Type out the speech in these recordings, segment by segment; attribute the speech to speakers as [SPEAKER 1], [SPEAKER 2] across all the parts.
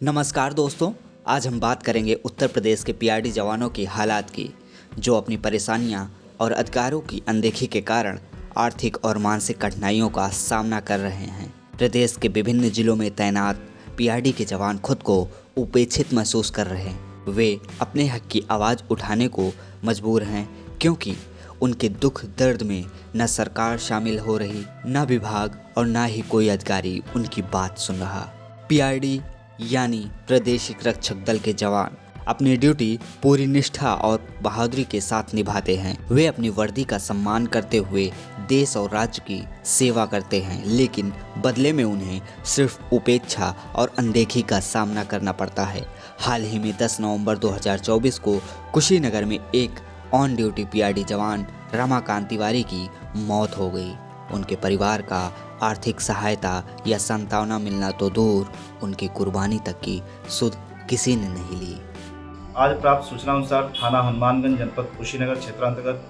[SPEAKER 1] नमस्कार दोस्तों, आज हम बात करेंगे उत्तर प्रदेश के पीआरडी जवानों की हालात की, जो अपनी परेशानियां और अधिकारों की अनदेखी के कारण आर्थिक और मानसिक कठिनाइयों का सामना कर रहे हैं। प्रदेश के विभिन्न जिलों में तैनात पीआरडी के जवान खुद को उपेक्षित महसूस कर रहे हैं। वे अपने हक की आवाज़ उठाने को मजबूर हैं, क्योंकि उनके दुख दर्द में न सरकार शामिल हो रही, न विभाग और न ही कोई अधिकारी उनकी बात सुन रहा। पीआरडी यानी प्रादेशिक रक्षक दल के जवान अपनी ड्यूटी पूरी निष्ठा और बहादुरी के साथ निभाते हैं। वे अपनी वर्दी का सम्मान करते हुए देश और राज्य की सेवा करते हैं, लेकिन बदले में उन्हें सिर्फ उपेक्षा और अनदेखी का सामना करना पड़ता है। हाल ही में 10 नवंबर 2024 को कुशीनगर में एक ऑन ड्यूटी पीआरडी जवान रमाकांत तिवारी की मौत हो गई। उनके परिवार का आर्थिक सहायता या सांत्वना मिलना तो दूर, उनकी कुर्बानी तक की सुध किसी ने नहीं ली।
[SPEAKER 2] आज प्राप्त सूचना अनुसार थाना हनुमानगंज जनपद कुशीनगर क्षेत्रांतर्गत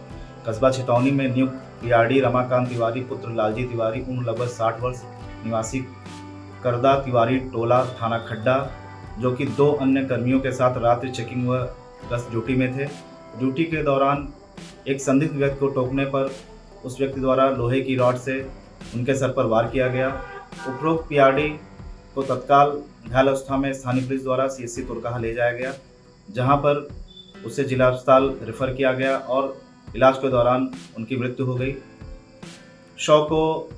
[SPEAKER 2] कस्बा छितौनी में नियुक्त पीआरडी रमाकांत तिवारी पुत्र लालजी तिवारी उम्र लगभग 60 वर्ष, निवासी करदा तिवारी टोला थाना खड्डा, जो कि 2 अन्य कर्मियों के साथ रात्रि चेकिंग व गश्त ड्यूटी में थे। ड्यूटी के दौरान एक संदिग्ध व्यक्ति को टोकने पर उस व्यक्ति द्वारा लोहे की रॉड से उनके सर पर वार किया गया। उपरोक्त पीआरडी को तत्काल घायल अवस्था में स्थानीय पुलिस द्वारा सीएचसी तुरकाहा ले जाया गया, जहां पर उसे जिला अस्पताल रेफर किया गया और इलाज के दौरान उनकी मृत्यु हो गई। शव को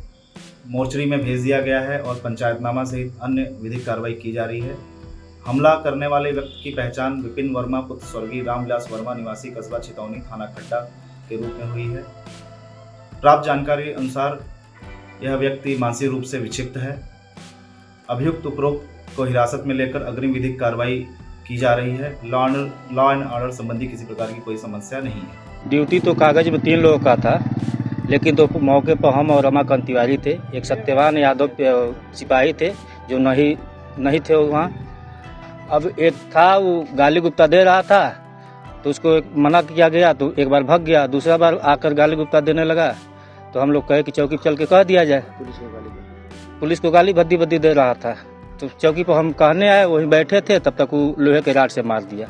[SPEAKER 2] मोर्चरी में भेज दिया गया है और पंचायतनामा सहित अन्य विधिक कार्रवाई की जा रही है। हमला करने वाले व्यक्ति की पहचान विपिन वर्मा पुत्र स्वर्गीय रामविलास वर्मा निवासी कस्बा छितौनी थाना खड्डा के रूप में हुई है। प्राप्त जानकारी अनुसार यह व्यक्ति मानसिक रूप से विक्षिप्त है। अभियुक्त उपरोक्त को हिरासत में लेकर अग्रिम विधिक कार्रवाई की जा रही है। लॉ एंड ऑर्डर संबंधी किसी प्रकार की कोई समस्या नहीं है।
[SPEAKER 3] ड्यूटी तो कागज में 3 लोगों का था, लेकिन तो मौके पर हम और रमाकांत तिवारी थे। एक सत्यवान यादव सिपाही थे जो नहीं थे वहाँ। अब एक था, वो गाली गुप्ता दे रहा था, तो उसको मना किया गया तो एक बार भाग गया, दूसरा बार आकर गाली गुप्ता देने लगा। तो हम लोग कहे कि चौकी पर चल के कह दिया जाए। पुलिस को गाली भद्दी दे रहा था, तो चौकी पर हम कहने आए, वहीं बैठे थे, तब तक वो लोहे के राड से मार दिया।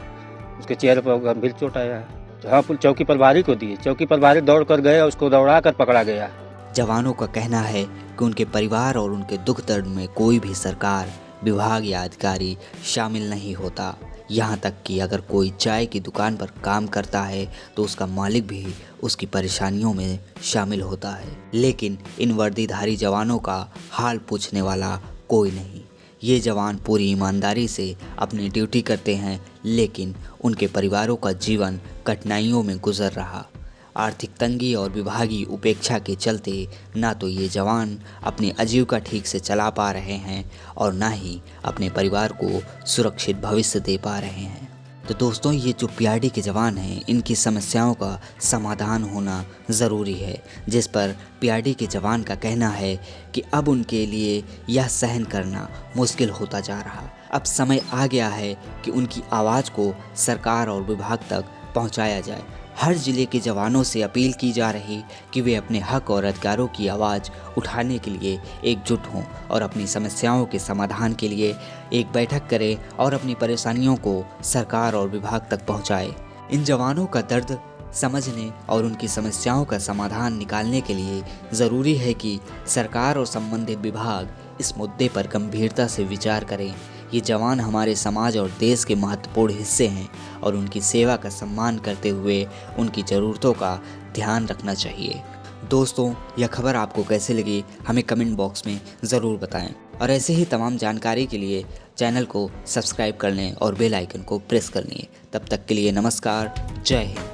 [SPEAKER 3] उसके चेहरे पर गंभीर चोट आया है। हाँ, चौकी प्रभारी को दिए। चौकी प्रभारी दौड़ कर गए, उसको दौड़ा कर पकड़ा गया।
[SPEAKER 1] जवानों का कहना है कि उनके परिवार और उनके दुख दर्द में कोई भी सरकार, विभाग या अधिकारी शामिल नहीं होता। यहाँ तक कि अगर कोई चाय की दुकान पर काम करता है तो उसका मालिक भी उसकी परेशानियों में शामिल होता है, लेकिन इन वर्दीधारी जवानों का हाल पूछने वाला कोई नहीं। ये जवान पूरी ईमानदारी से अपनी ड्यूटी करते हैं, लेकिन उनके परिवारों का जीवन कठिनाइयों में गुजर रहा। आर्थिक तंगी और विभागीय उपेक्षा के चलते ना तो ये जवान अपनी आजीविका ठीक से चला पा रहे हैं और ना ही अपने परिवार को सुरक्षित भविष्य दे पा रहे हैं। तो दोस्तों, ये जो पीआरडी के जवान हैं, इनकी समस्याओं का समाधान होना ज़रूरी है, जिस पर पीआरडी के जवान का कहना है कि अब उनके लिए यह सहन करना मुश्किल होता जा रहा। अब समय आ गया है कि उनकी आवाज़ को सरकार और विभाग तक पहुंचाया जाए। हर जिले के जवानों से अपील की जा रही कि वे अपने हक और अधिकारों की आवाज़ उठाने के लिए एकजुट हों और अपनी समस्याओं के समाधान के लिए एक बैठक करें और अपनी परेशानियों को सरकार और विभाग तक पहुंचाएं। इन जवानों का दर्द समझने और उनकी समस्याओं का समाधान निकालने के लिए ज़रूरी है कि सरकार और संबंधित विभाग इस मुद्दे पर गंभीरता से विचार करें। ये जवान हमारे समाज और देश के महत्वपूर्ण हिस्से हैं और उनकी सेवा का सम्मान करते हुए उनकी ज़रूरतों का ध्यान रखना चाहिए। दोस्तों, यह खबर आपको कैसे लगी हमें कमेंट बॉक्स में ज़रूर बताएं और ऐसे ही तमाम जानकारी के लिए चैनल को सब्सक्राइब कर लें और बेल आइकन को प्रेस कर लें। तब तक के लिए नमस्कार, जय हिंद।